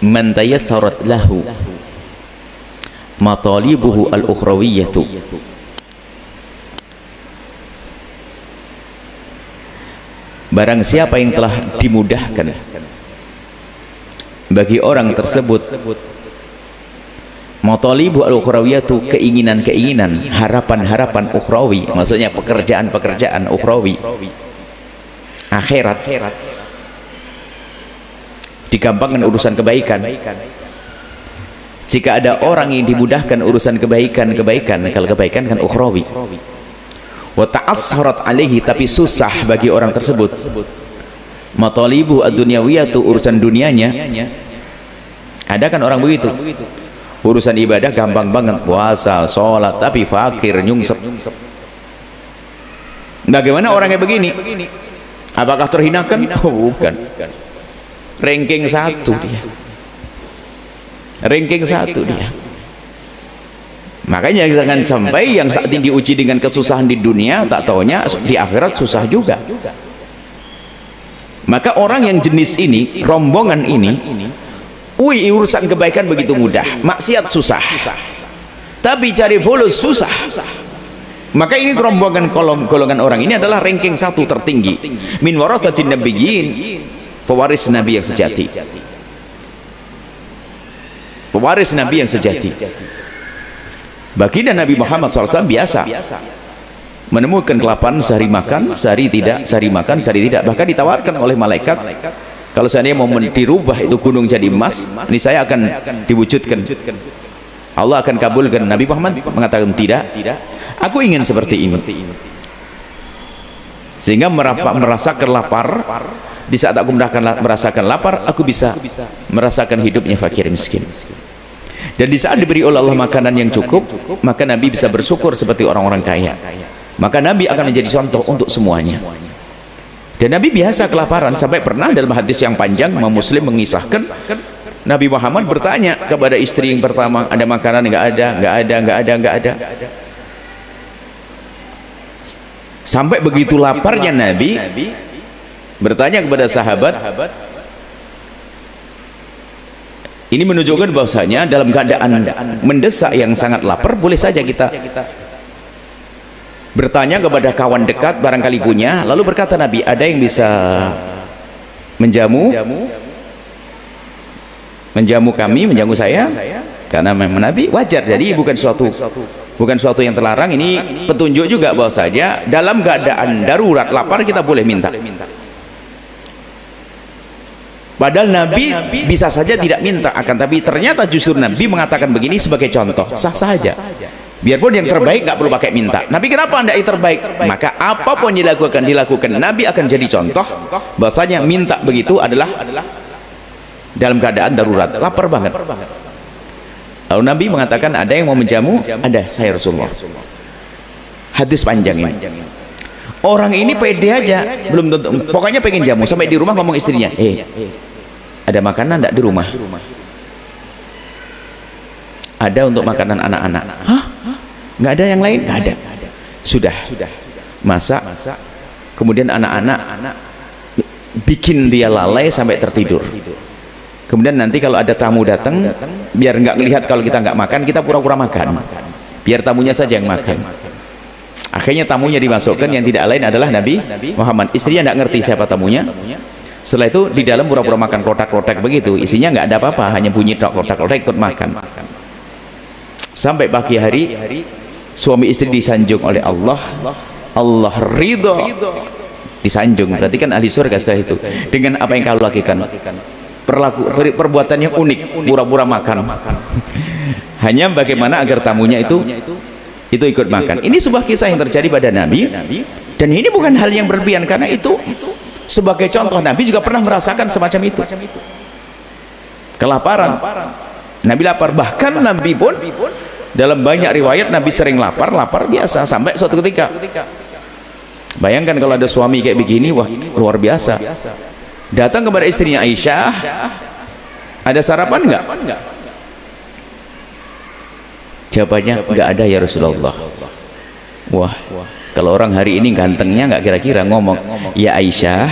man tayassarat lahu matalibuhu al-ukhrawiyyatu, barang siapa yang telah dimudahkan bagi orang tersebut matalibu al-ukhrawiyatu, keinginan-keinginan, harapan-harapan ukhrawi, maksudnya pekerjaan-pekerjaan ukhrawi, akhirat, digampangkan urusan kebaikan. Jika ada orang yang dimudahkan urusan kebaikan, kalau kebaikan kan ukhrawi, wa ta'assarat alaihi, tapi susah bagi orang tersebut matalibu ad-dunyawiyatu, urusan dunianya. Ada kan orang begitu, urusan ibadah gampang banget, puasa, sholat, tapi fakir, nyungsep. Bagaimana orang kayak begini? Apakah terhinakan? Oh, bukan. Ranking 1 dia, ranking 1 dia. Makanya jangan sampai yang saat ini diuji dengan kesusahan di dunia, tak taunya di akhirat susah juga. Maka orang yang jenis ini, rombongan ini, urusan kebaikan begitu mudah, maksiat susah, tapi cari fulus susah. Maka ini rombongan golongan orang ini adalah ranking 1 tertinggi, min warathatin nabiyyin, pewaris nabi yang sejati, pewaris nabi yang sejati. Baginda Nabi Muhammad SAW biasa menemukan kelaparan, sehari makan, sehari tidak, sehari makan, sehari tidak. Bahkan ditawarkan oleh malaikat, kalau seandainya mau dirubah itu gunung jadi emas, ini saya akan diwujudkan, Allah akan kabulkan. Nabi Muhammad mengatakan tidak, aku ingin seperti ini. Sehingga merasakan lapar. Di saat aku merasakan lapar, aku bisa merasakan hidupnya fakir miskin. Dan di saat diberi oleh Allah makanan yang cukup, maka Nabi bisa bersyukur seperti orang-orang kaya. Maka Nabi akan menjadi contoh untuk semuanya. Dan Nabi biasa kelaparan, sampai pernah dalam hadis yang panjang Imam Muslim mengisahkan, Nabi Muhammad bertanya kepada istri yang pertama, ada makanan? Enggak ada, enggak ada, enggak ada, enggak ada. Sampai begitu laparnya Nabi bertanya kepada sahabat. Ini menunjukkan bahwasanya dalam keadaan mendesak yang sangat lapar, boleh saja kita bertanya kepada kawan dekat, barangkali punya. Lalu berkata Nabi, ada yang bisa menjamu kami, menjamu saya? Karena memang Nabi wajar, jadi bukan suatu yang terlarang. Ini petunjuk juga bahwasanya dalam keadaan darurat lapar kita boleh minta. Padahal Nabi bisa saja tidak minta, akan tapi ternyata justru Nabi mengatakan begini sebagai contoh, sah saja. Biarpun yang terbaik nggak perlu pakai minta. Nabi kenapa anda yang terbaik? Maka apapun dilakukan Nabi akan jadi contoh bahwasanya minta begitu adalah dalam keadaan darurat, lapar banget. Lalu Nabi mengatakan, ada yang mau menjamu? Ada, saya Rasulullah. Hadis panjang ini. Orang ini pede aja, belum tentu, pokoknya pengen jamu, sampai di rumah ngomong istrinya, ada makanan enggak di rumah? Ada untuk makanan anak-anak. Hah? Nggak ada yang lain? Nggak ada. Sudah masak, kemudian anak-anak bikin dia lalai sampai tertidur. Kemudian nanti kalau ada tamu datang, biar nggak ngelihat kalau kita nggak makan, kita pura-pura makan, biar tamunya saja yang makan. Akhirnya tamunya dimasukkan, yang tidak lain adalah Nabi Muhammad. Istrinya nggak ngerti siapa tamunya. Setelah itu di dalam pura-pura makan kotak-kotak begitu, isinya nggak ada apa-apa, hanya bunyi kotak-kotak, ikut makan. Sampai pagi hari suami istri disanjung oleh Allah. Allah ridho, disanjung, berarti kan ahli surga. Setelah itu dengan apa yang kau lakukan, perbuatan yang unik, pura-pura makan. Hanya bagaimana agar tamunya itu ikut makan. Ini sebuah kisah yang terjadi pada Nabi, dan ini bukan hal yang berlebihan, karena itu sebagai contoh. Nabi juga pernah merasakan semacam itu, kelaparan. Nabi lapar, bahkan Nabi pun dalam banyak riwayat Nabi sering lapar biasa, sampai suatu ketika, bayangkan kalau ada suami kayak begini, wah luar biasa, datang kepada istrinya Aisyah, ada sarapan enggak? Jawabannya enggak ada ya Rasulullah. Wah, kalau orang hari ini gantengnya enggak kira-kira ngomong, ya Aisyah,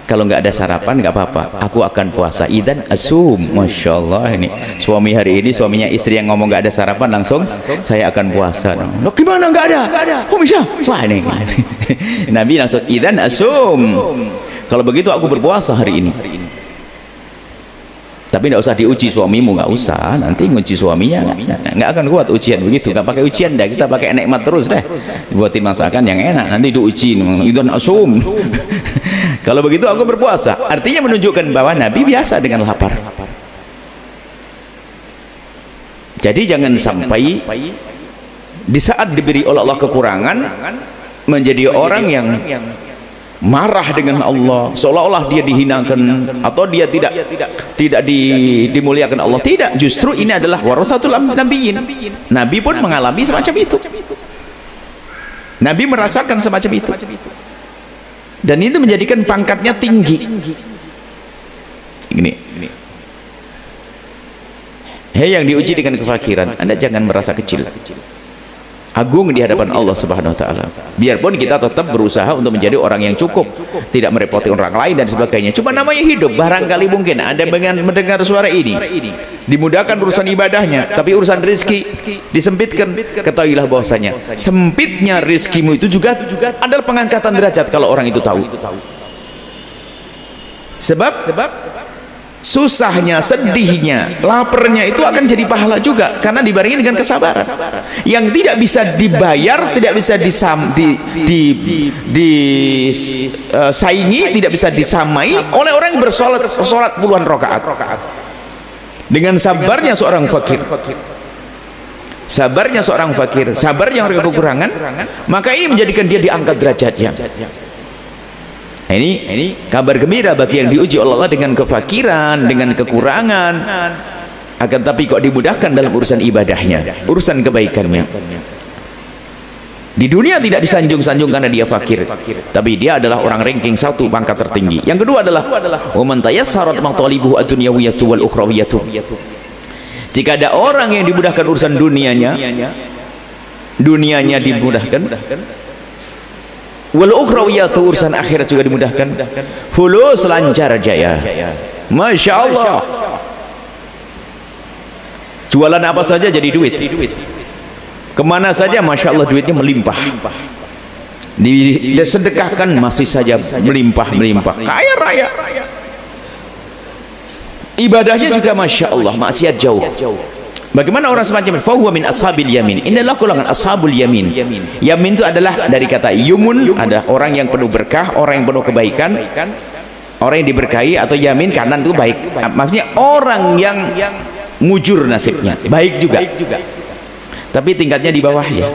kalau nggak ada sarapan nggak apa-apa, aku akan puasa. Idan asum. Masya Allah, ini suami hari ini, suaminya istri yang ngomong nggak ada sarapan langsung saya akan puasa. Loh, gimana nggak ada? Kok bisa? Wah ini Nabi langsung idan asum, kalau begitu aku berpuasa hari ini. Tapi nggak usah diuji suamimu, nggak usah, nanti nguji suaminya nggak akan kuat ujian begitu. Nggak pakai ujian dah, kita pakai nikmat terus deh, buatin masakan yang enak, nanti diuji idan asum. Kalau begitu aku berpuasa, artinya menunjukkan bahwa Nabi biasa dengan lapar. Jadi jangan sampai di saat diberi oleh Allah kekurangan menjadi orang yang marah dengan Allah, seolah-olah dia dihinakan atau dia tidak dimuliakan Allah. Tidak, justru ini adalah warathatul nabiyyin. Nabi pun mengalami semacam itu. Nabi merasakan semacam itu. Dan itu menjadikan pangkatnya tinggi. Ini. Hei yang diuji dengan kefakiran, Anda jangan merasa kecil. Agung di hadapan Allah Subhanahu wa taala. Biarpun kita tetap berusaha untuk menjadi orang yang cukup, tidak merepoti orang lain dan sebagainya. Cuma namanya hidup, barangkali mungkin Anda mendengar suara ini, dimudahkan urusan ibadahnya, tapi urusan rezeki disempitkan. Ketahuilah bahwasanya sempitnya rezekimu itu juga adalah pengangkatan derajat kalau orang itu tahu. Sebab susahnya, sedihnya, laparnya itu akan jadi pahala juga karena dibarengi dengan kesabaran yang tidak bisa dibayar, tidak bisa disaingi, tidak bisa disamai oleh orang yang bersolat puluhan rakaat. Dengan sabarnya seorang fakir, sabar yang kekurangan, maka ini menjadikan dia diangkat derajatnya. Ini kabar gembira bagi yang diuji oleh Allah dengan kefakiran, dengan kekurangan, akan tapi kok dimudahkan dalam urusan ibadahnya, urusan kebaikannya. Di dunia tidak disanjung-sanjung karena dia fakir, tapi dia adalah orang ranking 1, pangkat tertinggi. Yang kedua adalah wa man tayassarat matalibuhu ad-dunyawiyatu wal ukhrawiyatu. Jika ada orang yang dimudahkan urusan dunianya dimudahkan, wal ukhrawiyatu, urusan akhirat juga dimudahkan, fulus, lancar jaya. Masya Allah, jualan apa saja jadi duit, kemana saja Masya Allah duitnya melimpah, disedekahkan masih saja melimpah, kaya raya. Ibadahnya juga Masya Allah, maksiat jauh. Bagaimana orang semacam ini? Fahuwa min ashabil yamin. Ini adalah golongan ashabul yamin. Yamin itu adalah dari kata yumun, ada orang yang penuh berkah, orang yang penuh kebaikan, orang yang diberkahi. Atau yamin kanan itu baik, maksudnya orang yang mujur nasibnya, baik juga, tapi tingkatnya di bawah, ya,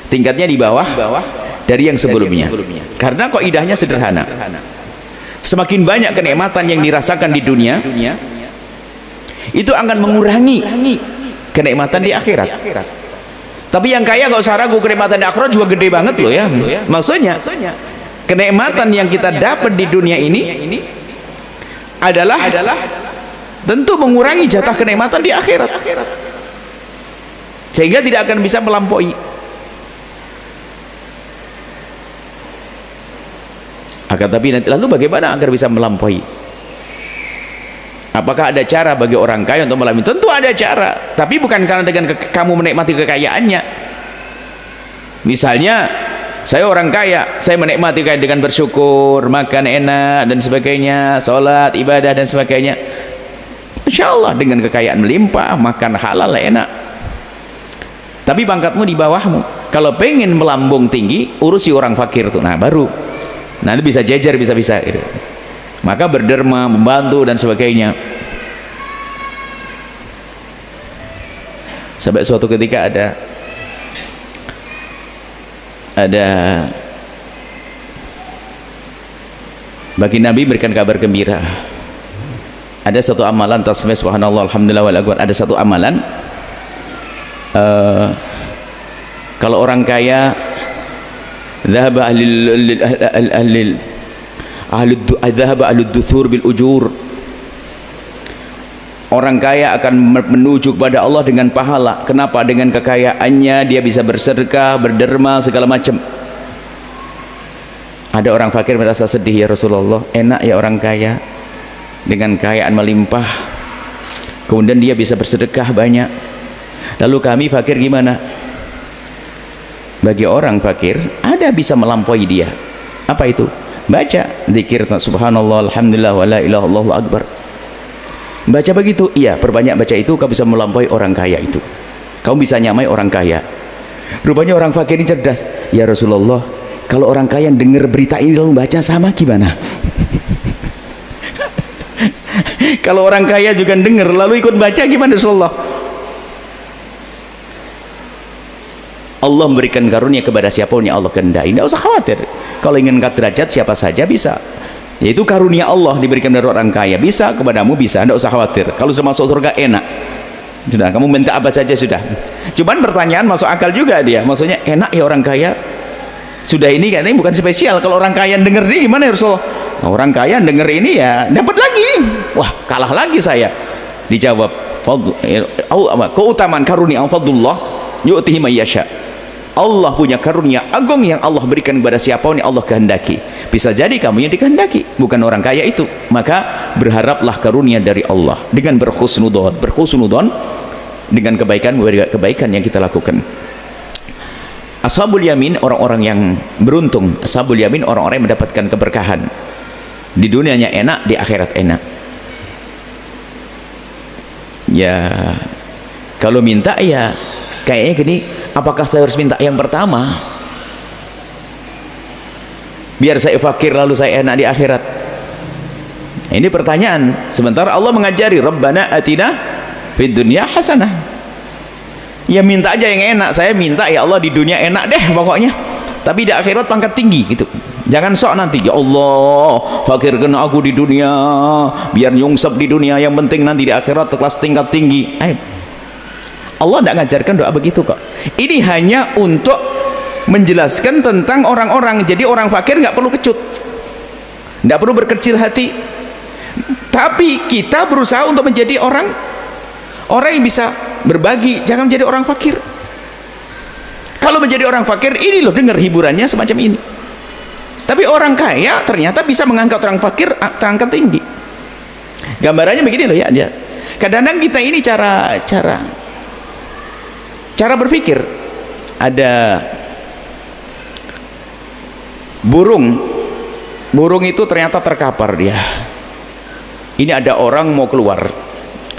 tingkatnya di bawah dari yang sebelumnya. Karena kaidahnya sederhana, semakin banyak kenikmatan yang dirasakan di dunia, itu akan mengurangi kenikmatan di akhirat. Tapi yang kaya nggak usah ragu, kenikmatan di akhirat juga gede banget loh ya. Maksudnya kenikmatan yang kita dapat di dunia ini adalah tentu mengurangi jatah kenikmatan di akhirat, sehingga tidak akan bisa melampaui. Akan tapi nanti lalu bagaimana agar bisa melampaui? Apakah ada cara bagi orang kaya untuk melampaui? Tentu ada cara, tapi bukan karena dengan kamu menikmati kekayaannya. Misalnya saya orang kaya, saya menikmati kaya dengan bersyukur, makan enak dan sebagainya, sholat, ibadah dan sebagainya. Insya Allah dengan kekayaan melimpah, makan halal enak. Tapi pangkatmu di bawahmu. Kalau pengen melambung tinggi, urusi orang fakir tuh, nah baru nanti bisa jejer, bisa gitu. Maka berderma, membantu dan sebagainya. Sampai suatu ketika ada bagi Nabi berikan kabar gembira. Ada satu amalan, tasbih subhanallah alhamdulillah wal akbar, ada satu amalan, kalau orang kaya dhahaba ahlud duthur bil ujur, orang kaya akan menuju kepada Allah dengan pahala. Kenapa? Dengan kekayaannya dia bisa bersedekah, berderma, segala macam. Ada orang fakir merasa sedih, ya Rasulullah, enak ya orang kaya dengan kekayaan melimpah, kemudian dia bisa bersedekah banyak. Lalu kami fakir gimana? Bagi orang fakir ada bisa melampaui dia. Apa itu? Baca zikir subhanallah alhamdulillah wa la ilaha illallah akbar. Baca begitu, iya, perbanyak baca itu kau bisa melampaui orang kaya itu. Kau bisa nyamai orang kaya. Rupanya orang fakir ini cerdas. Ya Rasulullah, kalau orang kaya dengar berita ini lalu baca sama gimana? Kalau orang kaya juga dengar lalu ikut baca gimana Rasulullah? Allah memberikan karunia kepada siapapun yang Allah kehendaki. Tidak usah khawatir. Kalau ingin angkat derajat siapa saja bisa. Yaitu karunia Allah diberikan dari orang kaya. Bisa kepadamu, bisa. Tidak usah khawatir. Kalau sudah masuk surga enak. Sudah, kamu minta apa saja sudah. Cuman pertanyaan masuk akal juga dia. Maksudnya enak ya orang kaya. Sudah ini katanya bukan spesial. Kalau orang kaya denger ini gimana ya Rasulullah? Nah, orang kaya denger ini ya dapat lagi. Wah, kalah lagi saya. Dijawab, keutamaan karunia fadlullah yu'tihi may yasha. Allah punya karunia agung yang Allah berikan kepada siapa yang Allah kehendaki. Bisa jadi kamu yang dikehendaki, bukan orang kaya itu. Maka berharaplah karunia dari Allah dengan berhusnudon dengan kebaikan yang kita lakukan. Ashabul yamin orang-orang yang beruntung. Ashabul yamin orang-orang yang mendapatkan keberkahan. Di dunianya enak, di akhirat enak. Ya, kalau minta ya kayaknya gini, apakah saya harus minta yang pertama biar saya fakir lalu saya enak di akhirat? Ini pertanyaan. Sementara Allah mengajari Rabbana atina fid dunya hasanah. Ya minta aja yang enak. Saya minta ya Allah di dunia enak deh pokoknya, tapi di akhirat pangkat tinggi gitu. Jangan sok nanti ya Allah fakirkan aku di dunia biar nyungsep di dunia, yang penting nanti di akhirat kelas tingkat tinggi. Allah tidak mengajarkan doa begitu kok. Ini hanya untuk menjelaskan tentang orang-orang. Jadi orang fakir nggak perlu kecut, nggak perlu berkecil hati, tapi kita berusaha untuk menjadi orang yang bisa berbagi. Jangan menjadi orang fakir. Kalau menjadi orang fakir ini loh, dengar hiburannya semacam ini. Tapi orang kaya ternyata bisa mengangkat orang fakir terangkat tinggi. Gambarannya begini loh ya, dia. Kadang-kadang kita ini cara berpikir. Ada burung itu ternyata terkapar dia. Ini ada orang mau keluar,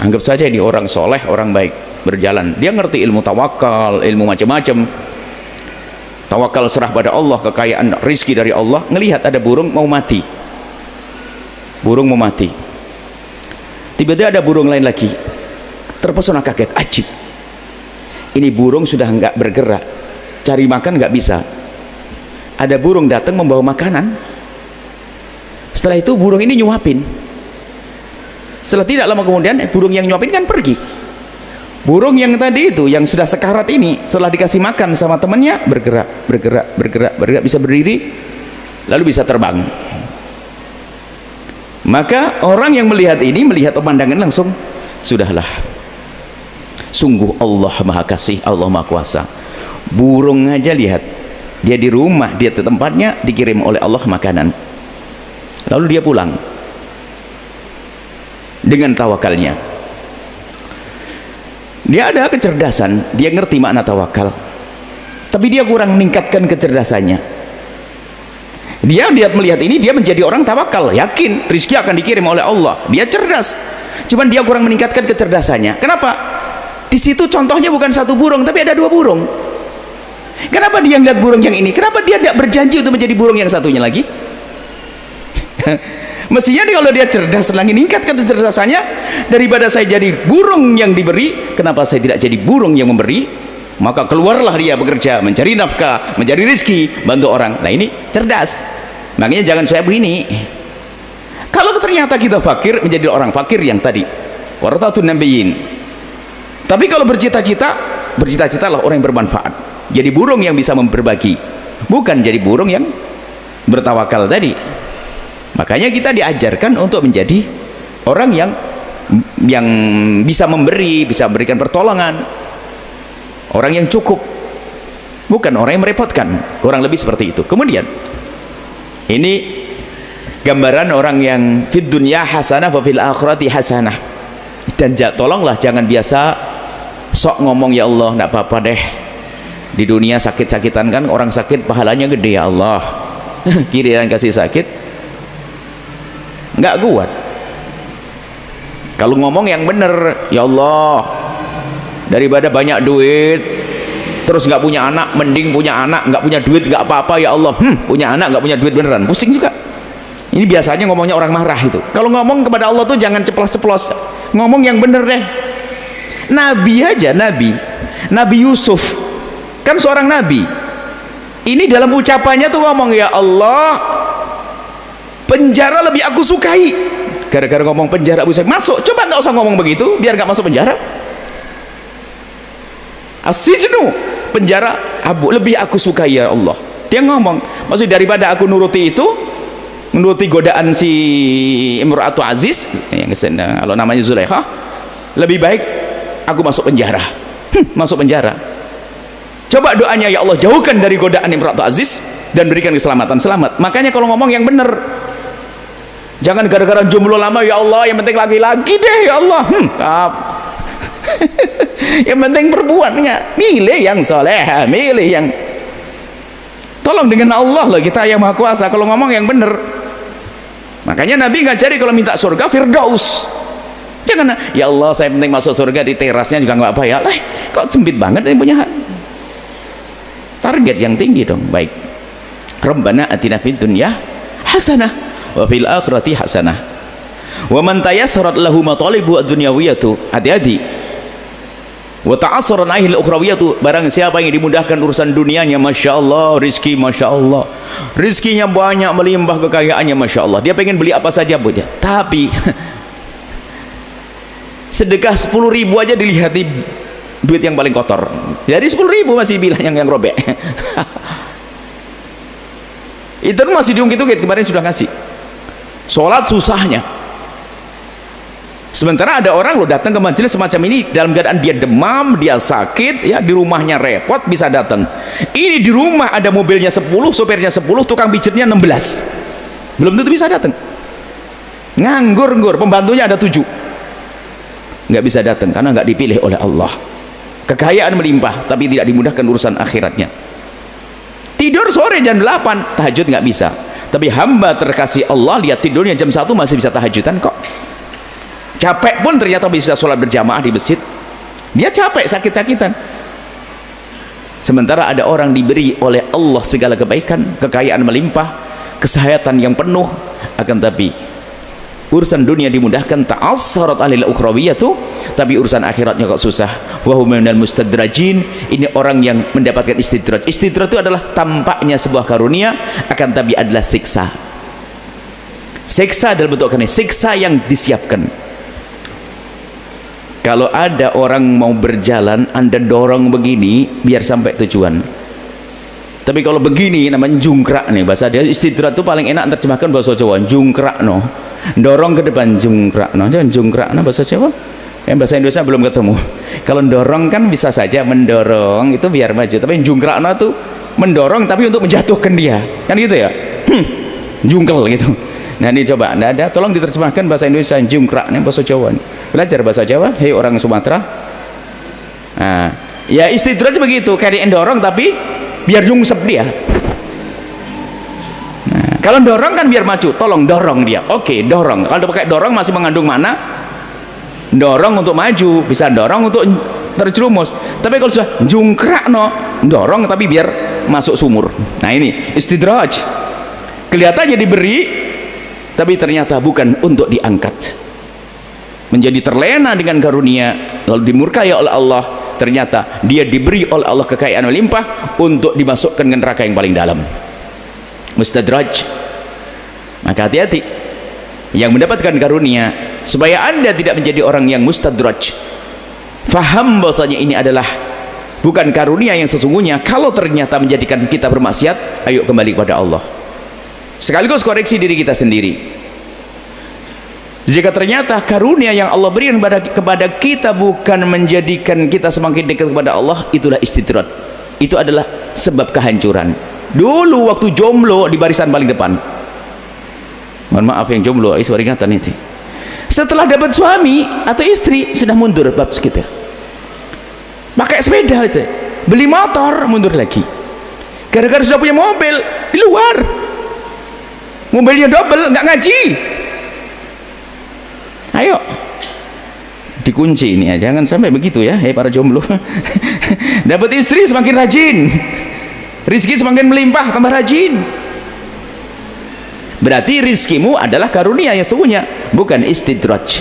anggap saja ini orang soleh, orang baik, berjalan, dia ngerti ilmu tawakal, ilmu macam-macam, tawakal serah pada Allah, kekayaan rizki dari Allah. Ngelihat ada burung mau mati, tiba-tiba ada burung lain lagi, terpesona, kaget, ajib, ini burung sudah nggak bergerak, cari makan nggak bisa. Ada burung datang membawa makanan. Setelah itu burung ini nyuapin. Setelah tidak lama kemudian burung yang nyuapin kan pergi. Burung yang tadi itu yang sudah sekarat ini setelah dikasih makan sama temannya bergerak, bisa berdiri, lalu bisa terbang. Maka orang yang melihat ini, melihat pemandangan langsung, sudahlah, sungguh Allah Maha Kasih, Allah Maha Kuasa. Burung aja lihat, dia di rumah, dia di tempatnya, dikirim oleh Allah makanan, lalu dia pulang dengan tawakalnya. Dia ada kecerdasan, dia ngerti makna tawakal, tapi dia kurang meningkatkan kecerdasannya. Dia melihat ini, dia menjadi orang tawakal, yakin rizki akan dikirim oleh Allah, dia cerdas, cuman dia kurang meningkatkan kecerdasannya. Kenapa? Di situ contohnya bukan satu burung, tapi ada dua burung. Kenapa dia melihat burung yang ini? Kenapa dia tidak berjanji untuk menjadi burung yang satunya lagi? Mestinya kalau dia cerdas, lagi meningkatkan kecerdasannya, daripada saya jadi burung yang diberi, kenapa saya tidak jadi burung yang memberi? Maka keluarlah dia bekerja, mencari nafkah, mencari rezeki, bantu orang. Nah ini cerdas. Makanya jangan saya begini. Kalau ternyata kita fakir, menjadi orang fakir yang tadi warathatun nabiyyin. Tapi kalau bercita-citalah orang yang bermanfaat, jadi burung yang bisa berbagi, bukan jadi burung yang bertawakal tadi. Makanya kita diajarkan untuk menjadi orang yang bisa memberi, bisa memberikan pertolongan, orang yang cukup, bukan orang yang merepotkan. Kurang lebih seperti itu. Kemudian Ini gambaran orang yang fid dunya hasanah wa fil akhirati hasanah. Dan tolonglah jangan biasa sok ngomong ya Allah enggak apa-apa deh, di dunia sakit-sakitan kan, orang sakit pahalanya gede ya Allah, giliran kasih sakit nggak kuat. Kalau ngomong yang bener, ya Allah daripada banyak duit terus nggak punya anak, mending punya anak nggak punya duit nggak apa-apa ya Allah. Punya anak nggak punya duit beneran pusing juga. Ini biasanya ngomongnya orang marah itu. Kalau ngomong kepada Allah tuh jangan ceplos-ceplos, ngomong yang bener deh. Nabi aja, Nabi Yusuf kan seorang nabi, ini dalam ucapannya tuh ngomong ya Allah penjara lebih aku sukai. Gara-gara ngomong penjara bisa masuk, coba nggak usah ngomong begitu biar nggak masuk penjara. Asijnu, penjara abu lebih aku sukai ya Allah. Dia ngomong maksud daripada aku nuruti itu, menuruti godaan si Imra'atu Aziz yang kalau namanya Zulaikha, lebih baik aku masuk penjara. Masuk penjara. Coba doanya ya Allah jauhkan dari godaan Imra'atu Aziz dan berikan keselamatan. Selamat. Makanya kalau ngomong yang benar, jangan gara-gara jomblo lama ya Allah yang penting laki-laki deh ya Allah. Yang penting perempuannya, milih yang soleh, milih yang, tolong dengan Allah loh, kita yang maha kuasa. Kalau ngomong yang benar, makanya Nabi ngajari kalau minta surga Firdaus. Jangan ya Allah saya penting masuk surga di terasnya juga nggak apa ya, kok sempit banget yang punya target yang tinggi dong. Baik, Rabbana atina fid dunya hasanah wa fil akhirati hasanah wa man tayassarat lahu matalibu ad-dunyawiyatu, hati-hati, wa ta'assaran ahil ukhrawiyatu, barang siapa yang dimudahkan urusan dunianya, masya Allah rizki, masya Allah rizkinya banyak melimpah, kekayaannya masya Allah, dia pengen beli apa saja buat dia, tapi sedekah 10.000 aja dilihati duit yang paling kotor, dari 10.000 masih bilang yang robek. Itu masih diungkit-ungkit, kemarin sudah ngasih. Sholat susahnya, sementara ada orang lo datang ke majelis semacam ini dalam keadaan dia demam, dia sakit ya, di rumahnya repot bisa datang. Ini di rumah ada mobilnya 10, sopirnya 10, tukang pijatnya 16, belum tentu bisa datang. Nganggur, pembantunya ada 7, nggak bisa datang karena nggak dipilih oleh Allah. Kekayaan melimpah tapi tidak dimudahkan urusan akhiratnya. Tidur sore jam 8, tahajud nggak bisa. Tapi hamba terkasih Allah lihat tidurnya jam 1 masih bisa tahajudan kok. Capek pun ternyata bisa sholat berjamaah di masjid. Dia capek, sakit-sakitan. Sementara ada orang diberi oleh Allah segala kebaikan, kekayaan melimpah, kesehatan yang penuh, akan tapi urusan dunia dimudahkan, ta'assarat alil ukhrawiyatu, tapi urusan akhiratnya kok susah. Wa hum minal mustadrajin, ini orang yang mendapatkan istidraj. Istidraj itu adalah tampaknya sebuah karunia, akan tapi adalah siksa. Siksa dalam bentuk siksa yang disiapkan. Kalau ada orang mau berjalan, Anda dorong begini biar sampai tujuan. Tapi kalau begini namanya jungkrak nih, bahasa dia. Istidrat itu paling enak terjemahkan bahasa Jawa, jungkrak no, dorong ke depan, jungkrak no. Jangan jungkrak no bahasa Jawa, bahasa Indonesia belum ketemu. Kalau dorong kan bisa saja mendorong itu biar maju, tapi jungkrak no itu mendorong tapi untuk menjatuhkan dia, kan gitu ya. Jungkel gitu. Nah ini coba Anda ada, tolong diterjemahkan bahasa Indonesia, jungkrak nih bahasa Jawa nih. Belajar bahasa Jawa, hei orang Sumatera. Nah, ya istidraj begitu, kayak dorong tapi biar nyungsep dia. Nah, kalau dorong kan biar maju, tolong dorong dia. Oke, dorong. Kalau pakai dorong masih mengandung mana? Dorong untuk maju, bisa dorong untuk terjerumus. Tapi kalau sudah jungkrak no, dorong tapi biar masuk sumur. Nah ini istidraj. Kelihatannya diberi, tapi ternyata bukan untuk diangkat. Menjadi terlena dengan karunia, lalu dimurkai oleh Allah. Ternyata dia diberi oleh Allah kekayaan melimpah untuk dimasukkan ke neraka yang paling dalam. Mustadraj. Maka hati-hati yang mendapatkan karunia, supaya Anda tidak menjadi orang yang mustadraj. Faham bahwasanya ini adalah bukan karunia yang sesungguhnya. Kalau ternyata menjadikan kita bermaksiat, ayo kembali kepada Allah. Sekaligus koreksi diri kita sendiri. Jika ternyata karunia yang Allah berikan kepada kita bukan menjadikan kita semakin dekat kepada Allah, itulah istidraj. Itu adalah sebab kehancuran. dulu waktu jomblo di barisan paling depan. Mohon maaf yang jomblo, itu peringatan itu. Setelah dapat suami atau istri sudah mundur bab sekitar, pakai sepeda aja, beli motor mundur lagi, gara-gara sudah punya mobil di luar, mobilnya double, nggak ngaji. Ayo dikunci ini ya, jangan sampai begitu ya, para jomblo. Dapat istri semakin rajin, rizki semakin melimpah, tambah rajin. Berarti rizkimu adalah karunia yang sesungguhnya, bukan istidraj,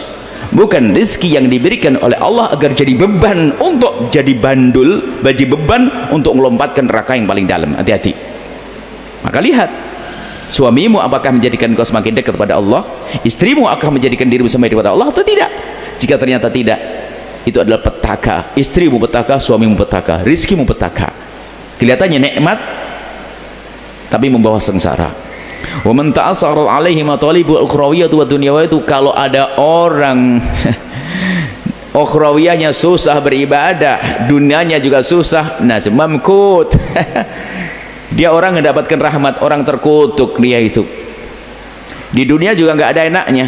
bukan rizki yang diberikan oleh Allah agar jadi beban untuk jadi bandul, bagi beban untuk melompatkan neraka yang paling dalam. Hati-hati. Maka lihat, suamimu apakah menjadikan kau semakin dekat kepada Allah, istrimu akan menjadikan dirimu semakin dekat kepada Allah atau tidak. Jika ternyata tidak, itu adalah petaka. Istrimu petaka, suamimu petaka, rizkimu petaka. Kelihatannya nikmat tapi membawa sengsara. Wa man ta'assara alaihi matalibul ukhrawiyatu wa dunyawiyatu, kalau ada orang ukhrawiyahnya susah beribadah, dunianya juga susah, nah mamkut. Dia orang mendapatkan rahmat, orang terkutuk dia itu. Di dunia juga nggak ada enaknya.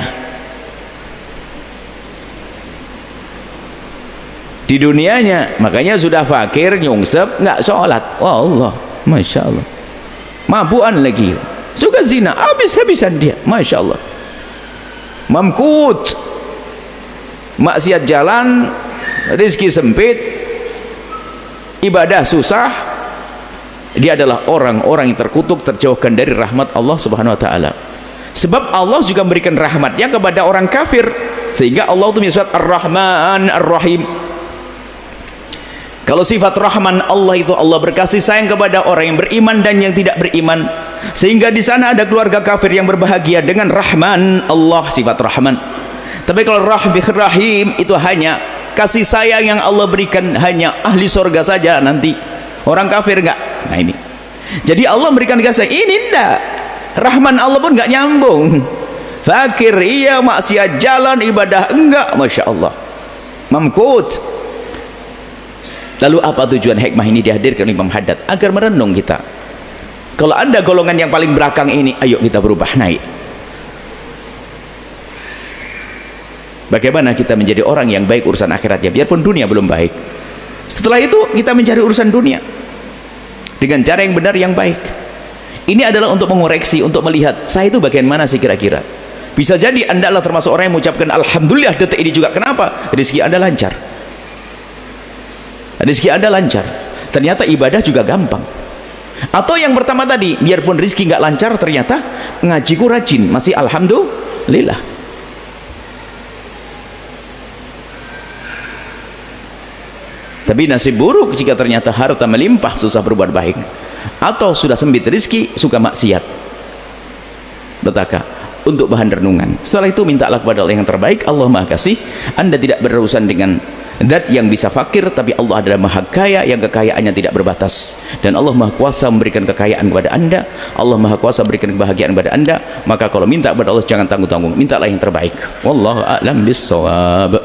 Di dunianya, makanya sudah fakir, nyungsep, nggak sholat. Wah Allah, masya Allah. Mabuan lagi, suka zina, habis-habisan dia, masya Allah. Mamkut, maksiat jalan, rezeki sempit, ibadah susah. Dia adalah orang-orang yang terkutuk, terjauhkan dari rahmat Allah Subhanahu wa taala. Sebab Allah juga memberikan rahmatnya kepada orang kafir, sehingga Allah itu sifat Ar-Rahman Ar-Rahim. Kalau sifat Rahman Allah itu, Allah berkasih sayang kepada orang yang beriman dan yang tidak beriman, sehingga di sana ada keluarga kafir yang berbahagia dengan Rahman Allah, sifat Rahman. Tapi kalau Rahim itu hanya kasih sayang yang Allah berikan hanya ahli surga saja nanti, orang kafir enggak. Nah ini, jadi Allah memberikan kasih sayang ini enggak, Rahman Allah pun enggak nyambung. Fakir iya, maksiat jalan, ibadah enggak, masya Allah, mamkut. Lalu apa tujuan hikmah ini dihadirkan oleh Imam Haddad? Agar merenung kita, kalau anda golongan yang paling belakang ini, ayo kita berubah, naik. Bagaimana kita menjadi orang yang baik urusan akhiratnya, biarpun dunia belum baik. Setelah itu kita mencari urusan dunia dengan cara yang benar, yang baik. Ini adalah untuk mengoreksi, untuk melihat saya itu bagian mana sih kira-kira. Bisa jadi anda adalah termasuk orang yang mengucapkan alhamdulillah detik ini juga. Kenapa? Rezeki anda lancar, rezeki anda lancar, ternyata ibadah juga gampang. Atau yang pertama tadi, biarpun rezeki nggak lancar, ternyata ngajiku rajin, masih alhamdulillah. Tapi nasib buruk jika ternyata harta melimpah, susah berbuat baik, atau sudah sempit rezeki, suka maksiat. Betaka untuk bahan renungan. Setelah itu mintalah kepada Allah yang terbaik. Allah Maha Kasih. Anda tidak berurusan dengan zat yang bisa fakir, tapi Allah adalah Maha Kaya yang kekayaannya tidak berbatas, dan Allah Maha Kuasa memberikan kekayaan kepada anda. Allah Maha Kuasa memberikan kebahagiaan kepada anda. Maka kalau minta kepada Allah jangan tanggung-tanggung, mintalah yang terbaik. Wallahu a'lam bissawab.